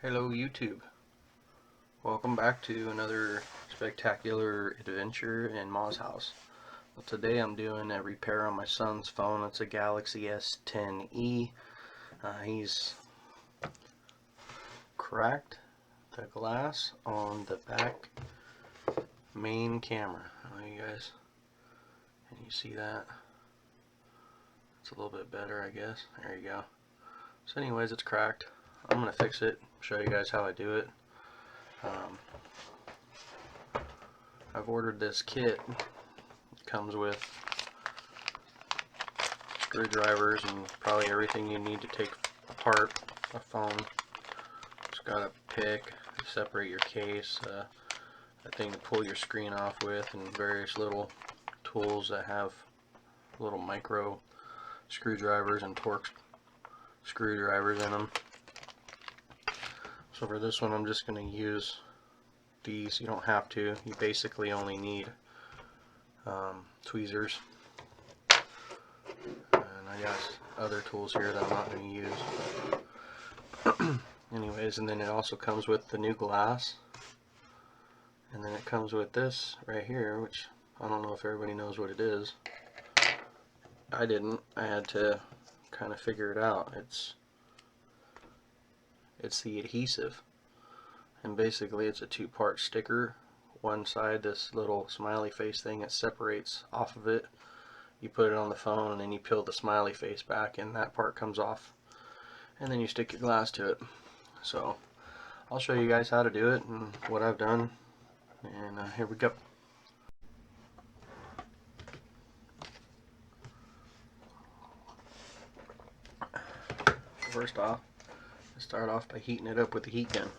Hello YouTube. Welcome back to another spectacular adventure in Ma's house. Well, today I'm doing a repair on my son's phone. It's a Galaxy S10e. He's cracked the glass on the back main camera. You guys, can you see that? It's a little bit better, I guess. There you go. So anyways, it's cracked. I'm gonna fix it, show you guys how I do it. I've ordered this kit. It comes with screwdrivers and probably everything you need to take apart a phone. It's got a pick to separate your case, a thing to pull your screen off with, and various little tools that have little micro screwdrivers and Torx screwdrivers in them. So for this one I'm just going to use these. You don't have to. You basically only need tweezers. And I got other tools here that I'm not going to use. Anyways, and then it also comes with the new glass. And then it comes with this right here, which I don't know if everybody knows what it is. I didn't. I had to kind of figure it out. It's the adhesive. And basically it's a two-part sticker. One side, this little smiley face thing, it separates off of it. You put it on the phone and then you peel the smiley face back and that part comes off. And then you stick your glass to it. So I'll show you guys how to do it and what I've done. And here we go. First off, I start off by heating it up with the heat gun.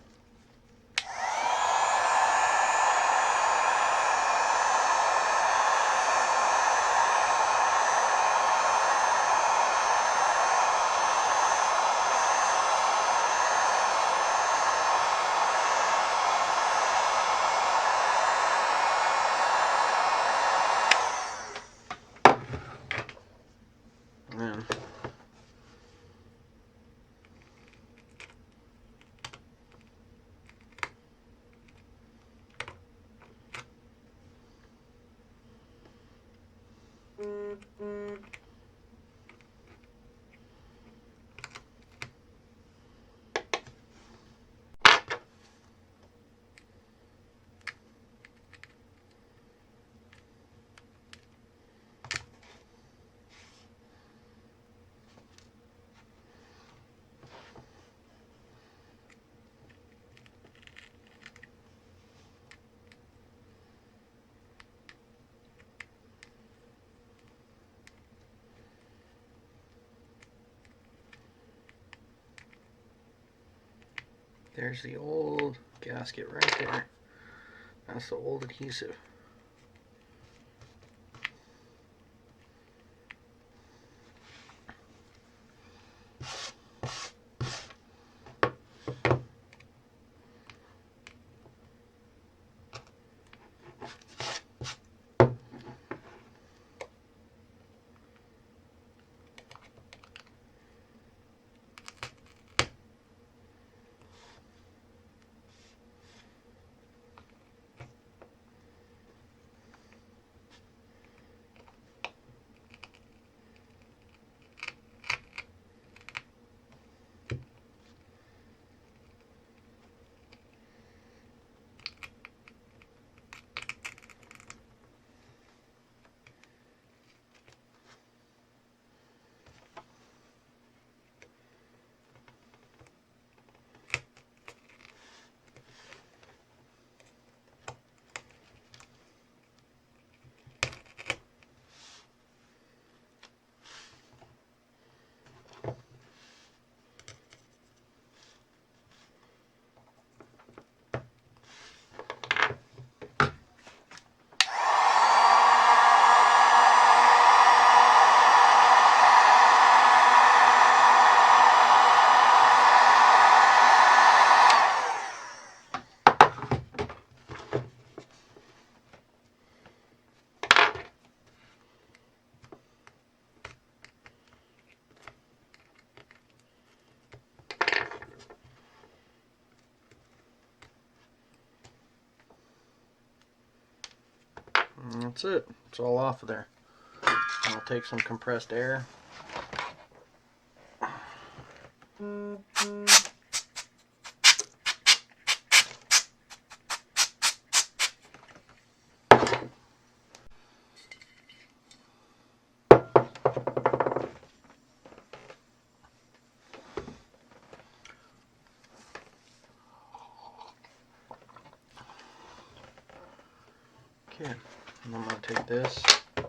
And there's the old gasket right there. That's the old adhesive. And that's it. It's all off of there. I'll take some compressed air. Okay, and I'm going to take this, a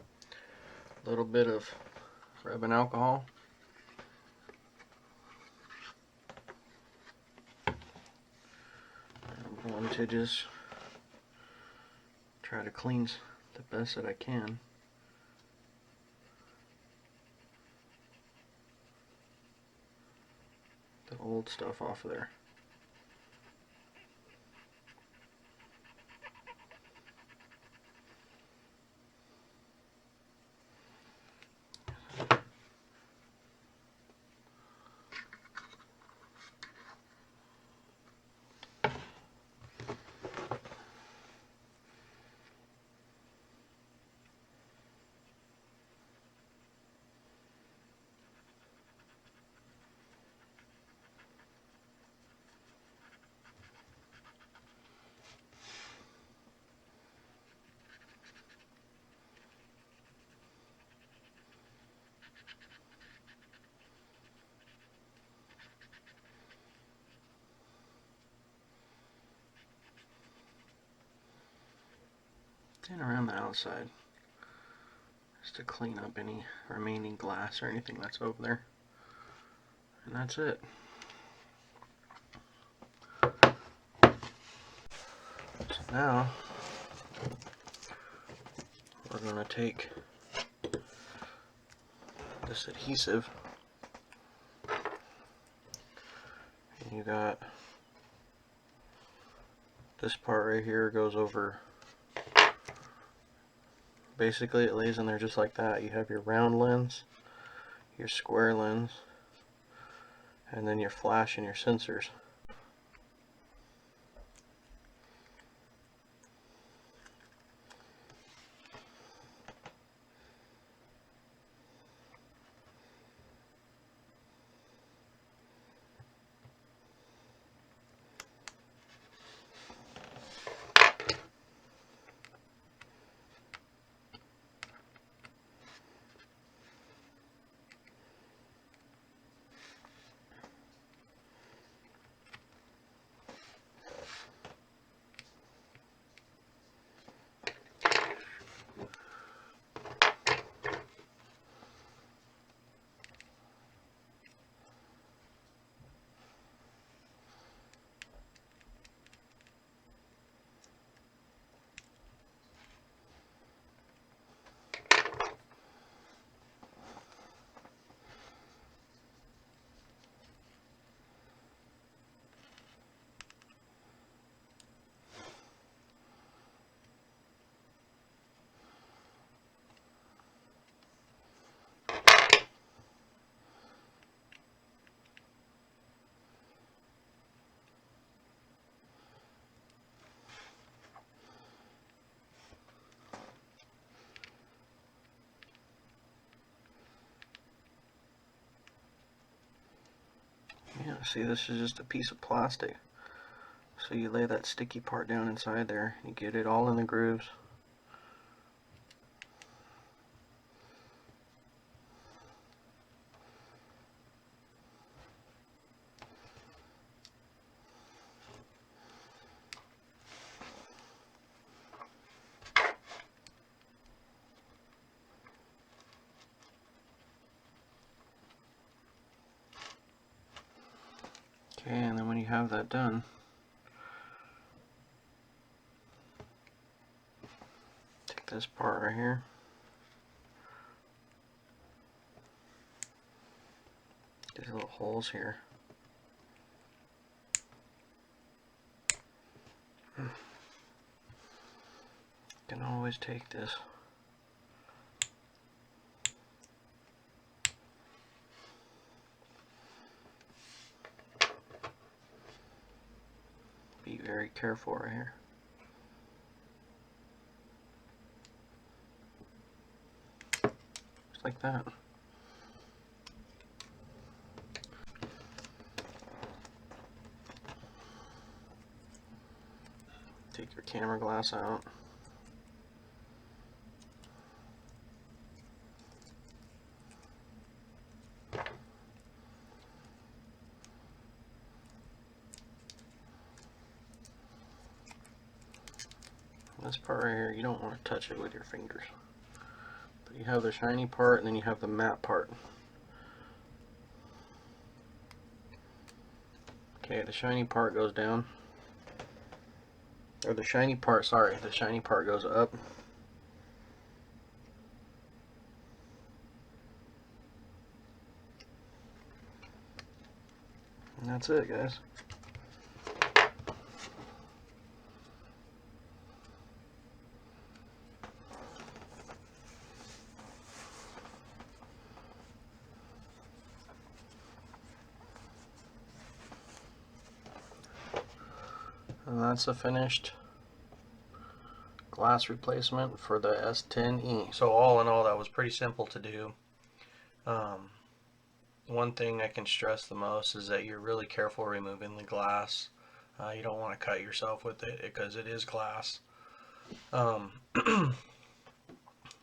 little bit of rubbing alcohol. I'm going to just try to clean the best that I can. The old stuff off of there. And around the outside, just to clean up any remaining glass or anything that's over there. And that's it. So now we're going to take this adhesive, and you got this part right here goes over. Basically it lays in there just like that. You have your round lens, your square lens, and then your flash and your sensors. Yeah, see, this is just a piece of plastic. So you lay that sticky part down inside there, you get it all in the grooves. Okay, and then when you have that done, take this part right here, these little holes here. You can always take this. Be very careful right here. like that. Take your camera glass out. This part right here, you don't want to touch it with your fingers. But you have the shiny part and then you have the matte part. Okay, the shiny part goes down. Or the shiny part, sorry, the shiny part goes up. And that's it, guys. And that's a finished glass replacement for the S10e. So all in all, that was pretty simple to do. One thing I can stress the most is that you're really careful removing the glass. You don't want to cut yourself with it because it is glass. I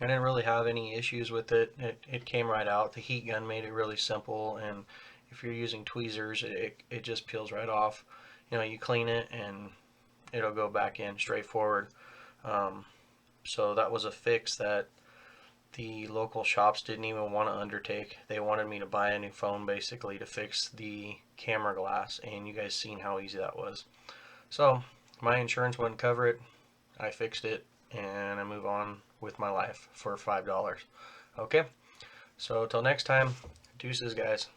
didn't really have any issues with it. It came right out. The heat gun made it really simple, and if you're using tweezers, it just peels right off. You know, you clean it and it'll go back in straightforward. So that was a fix that the local shops didn't even want to undertake. They wanted me to buy a new phone basically to fix the camera glass, and you guys seen how easy that was. So my insurance wouldn't cover it. I fixed it and I move on with my life for $5. Okay, so till next time, deuces guys.